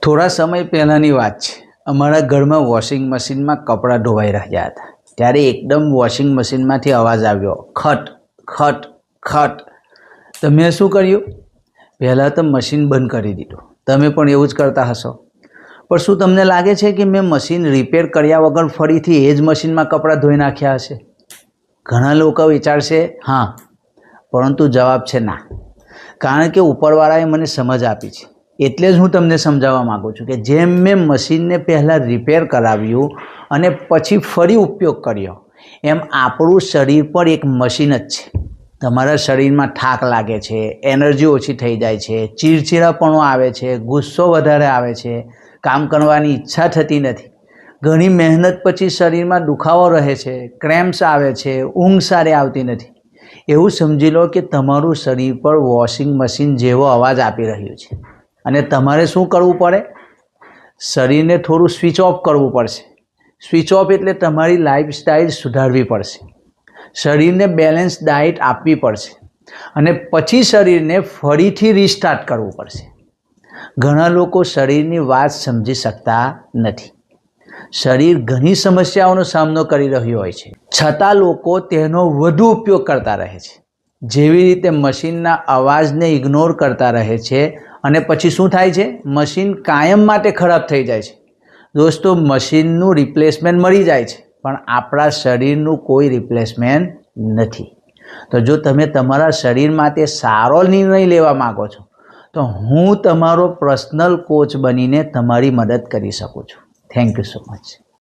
થોડા સમય પહેલાંની વાત છે। અમારા ઘરમાં વોશિંગ મશીનમાં કપડાં ધોવાઈ રહ્યા હતા। ત્યારે એકદમ વોશિંગ મશીનમાંથી અવાજ આવ્યો, ખટ ખટ ખટ। તો મેં શું કર્યું? પહેલાં તો મશીન બંધ કરી દીધું। તમે પણ એવું જ કરતા હશો। પણ શું તમને લાગે છે કે મેં મશીન રિપેર કર્યા વગર ફરીથી એ જ મશીનમાં કપડાં ધોઈ નાખ્યા હશે? ઘણા લોકો વિચારશે હા, પરંતુ જવાબ છે ના। કારણ કે ઉપરવાળાએ મને સમજ આપી છે। એટલે જ હું તમને સમજાવવા માગું છું કે જેમ મેં મશીનને પહેલાં રિપેર કરાવ્યું અને પછી ફરી ઉપયોગ કર્યો, એમ આપણું શરીર પણ એક મશીન જ છે। તમારા શરીરમાં થાક લાગે છે, એનર્જી ઓછી થઈ જાય છે, ચીડચીડાપણું આવે છે, ગુસ્સો વધારે આવે છે, કામ કરવાની ઈચ્છા થતી નથી, ઘણી મહેનત પછી શરીરમાં દુખાવો રહે છે, ક્રેમ્પ્સ આવે છે, ઊંઘ સારી આવતી નથી। એવું સમજી લો કે તમારું શરીર પર વોશિંગ મશીન જેવો અવાજ આપી રહ્યું છે અને તમારે શું કરવું પડે? શરીરને થોડું સ્વિચ ઓફ કરવું પડશે। સ્વિચ ઓફ એટલે તમારી લાઈફસ્ટાઈલ સુધારવી પડશે, શરીરને બેલેન્સ ડાયટ આપવી પડશે અને પછી શરીરને ફરીથી રિસ્ટાર્ટ કરવું પડશે। ઘણા લોકો શરીરની વાત સમજી શકતા નથી। શરીર ઘણી સમસ્યાઓનો સામનો કરી રહ્યું હોય છે, છતાં લોકો તેનો વધુ ઉપયોગ કરતા રહે છે। જેવી રીતે મશીનના અવાજને ઇગ્નોર કરતા રહે છે અને પછી શું થાય છે? મશીન કાયમ માટે ખરાબ થઈ જાય છે। દોસ્તો, મશીનનું રિપ્લેસમેન્ટ મળી જાય છે, પણ આપણા શરીરનું કોઈ રિપ્લેસમેન્ટ નથી। તો જો તમે તમારા શરીર માટે સારો નિર્ણય લેવા માગો છો, તો હું તમારો પર્સનલ કોચ બનીને તમારી મદદ કરી શકું છું। Thank you so much.